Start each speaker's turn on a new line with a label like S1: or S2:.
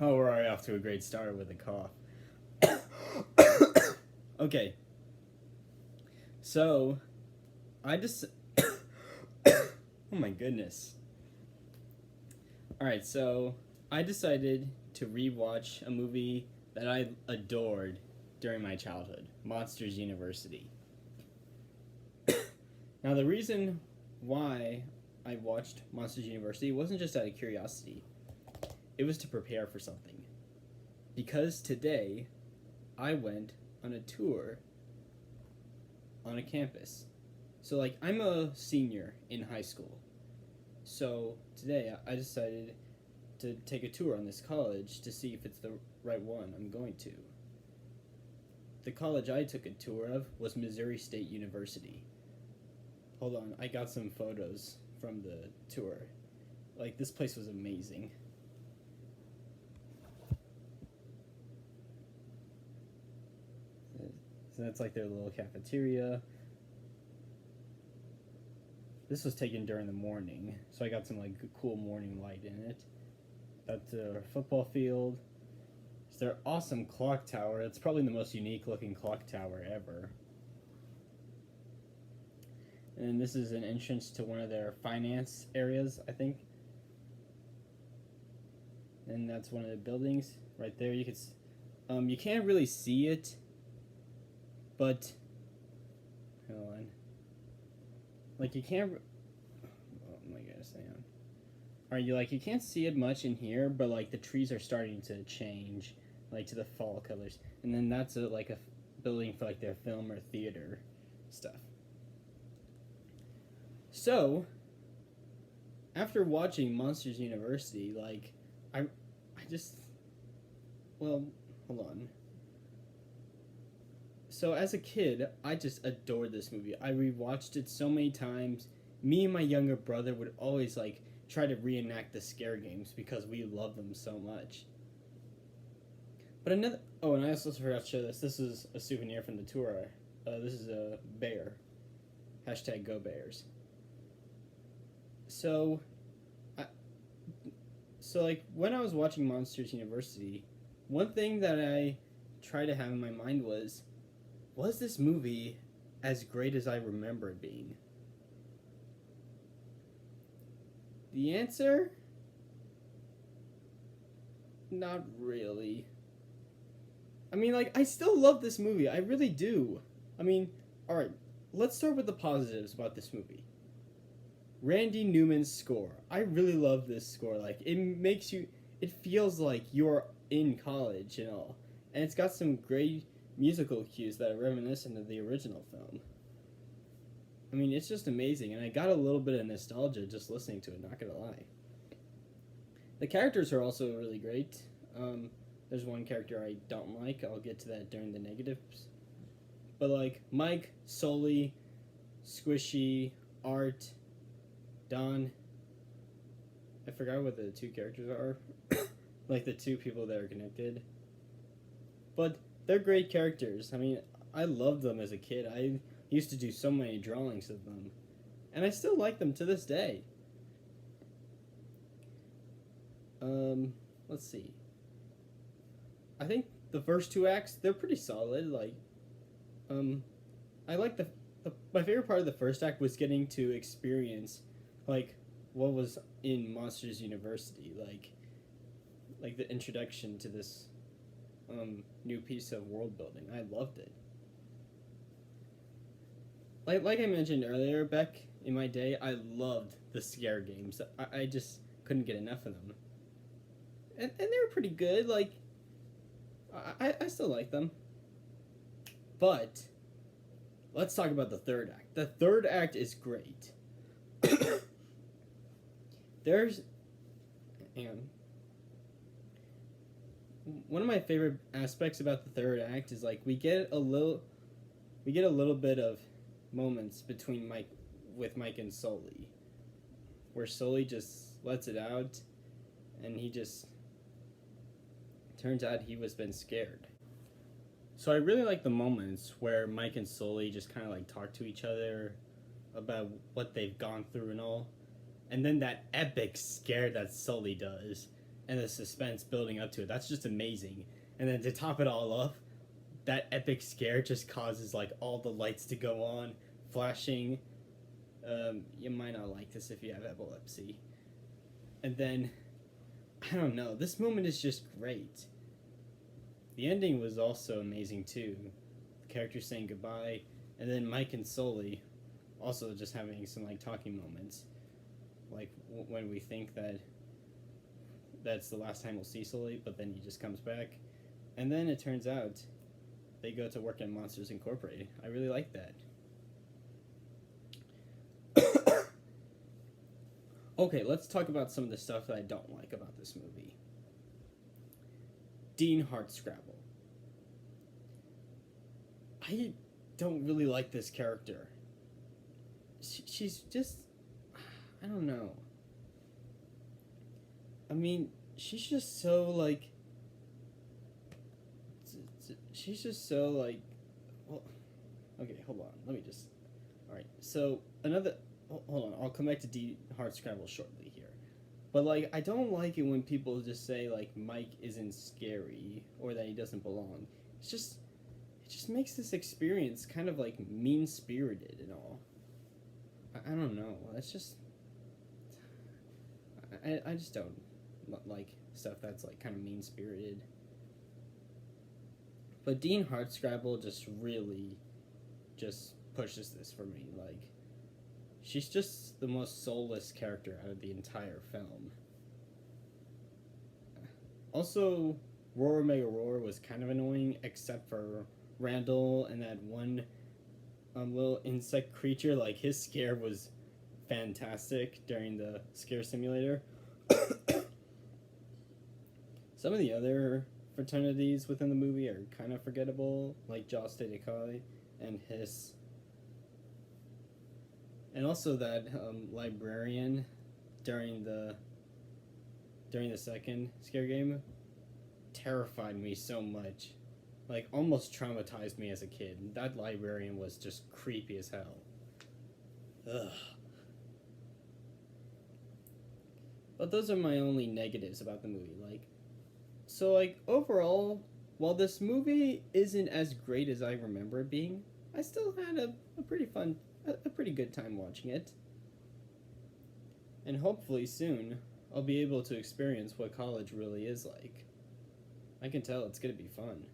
S1: Oh, we're already off to a great start with a cough. Okay, so I just. Oh my goodness. Alright, so I decided to rewatch a movie that I adored during my childhood, Monsters University. Now, the reason why I watched Monsters University wasn't just out of curiosity, it was to prepare for something. Because today, I went on a tour on a campus. So, like, I'm a senior in high school. So, today, I decided to take a tour on this college to see if it's the right one I'm going to. The college I took a tour of was Missouri State University. Hold on, I got some photos from the tour. Like, this place was amazing. So that's like their little cafeteria. This was taken during the morning, so I got some like cool morning light in it. That's their football field. It's their awesome clock tower. It's probably the most unique looking clock tower ever. And this is an entrance to one of their finance areas, I think. And that's one of the buildings right there. You can't really see it, but hold on. Like you can't. Oh my goodness, hang on. Alright, you can't see it much in here, but like the trees are starting to change, like to the fall colors. And then that's a building for like their film or theater stuff. So, after watching Monsters University, like, I just, well, hold on. So, as a kid, I just adored this movie. I rewatched it so many times. Me and my younger brother would always, like, try to reenact the scare games because we love them so much. But and I also forgot to show this. This is a souvenir from the tour. This is a bear. Hashtag Go Bears. So like when I was watching Monsters University, one thing that I tried to have in my mind was this movie as great as I remember it being? The answer? Not really. I mean, like, I still love this movie. I really do. I mean, alright, let's start with the positives about this movie. Randy Newman's score. I really love this score. Like, it feels like you're in college and all. And it's got some great musical cues that are reminiscent of the original film. I mean, it's just amazing, and I got a little bit of nostalgia just listening to it, not gonna lie. The characters are also really great. There's one character I don't like. I'll get to that during the negatives. But, like, Mike, Sully, Squishy, Art, Don. I forgot what the two characters are. Like the two people that are connected. But they're great characters. I mean, I loved them as a kid. I used to do so many drawings of them. And I still like them to this day. Let's see. I think the first two acts, they're pretty solid. Like, I like my favorite part of the first act was getting to experience like what was in Monsters University, like the introduction to this new piece of world building. I loved it. Like I mentioned earlier, back in my day, I loved the scare games. I just couldn't get enough of them. And they were pretty good. Like, I still like them. But let's talk about the third act. The third act is great. Hang on. One of my favorite aspects about the third act is like we get a little bit of moments between Mike and Sully, where Sully just lets it out, and he just turns out he was been scared. So I really like the moments where Mike and Sully just kind of like talk to each other about what they've gone through and all. And then that epic scare that Sully does. and the suspense building up to it. That's just amazing. And then to top it all off, that epic scare just causes like all the lights to go on, flashing. You might not like this if you have epilepsy. And then, I don't know, this moment is just great. The ending was also amazing too. The characters saying goodbye, and then Mike and Sully also just having some like talking moments. Like when we think that that's the last time we'll see Sully, but then he just comes back. And then it turns out they go to work at Monsters Incorporated. I really like that. Okay, let's talk about some of the stuff that I don't like about this movie. Dean Hardscrabble. I don't really like this character. She's just... I don't know. I mean, she's just so, like... She's just so, like... Well, okay, hold on. Let me just... Alright, so, another... Hold on, I'll come back to Dean Hardscrabble shortly here. But, like, I don't like it when people just say, like, Mike isn't scary or that he doesn't belong. It just makes this experience kind of, like, mean-spirited and all. I don't know. That's just... I just don't like stuff that's, like, kind of mean-spirited. But Dean Hardscrabble just really just pushes this for me, like... She's just the most soulless character out of the entire film. Also, Roar Mega Roar was kind of annoying, except for Randall and that one little insect creature. Like, his scare was fantastic during the scare simulator. Some of the other fraternities within the movie are kind of forgettable, like Joss Dedekai and Hiss. And also that librarian during the second scare game terrified me so much. Like, almost traumatized me as a kid. That librarian was just creepy as hell. Ugh. But those are my only negatives about the movie. Like, overall, while this movie isn't as great as I remember it being, I still had a pretty good time watching it. And hopefully soon, I'll be able to experience what college really is like. I can tell it's gonna be fun.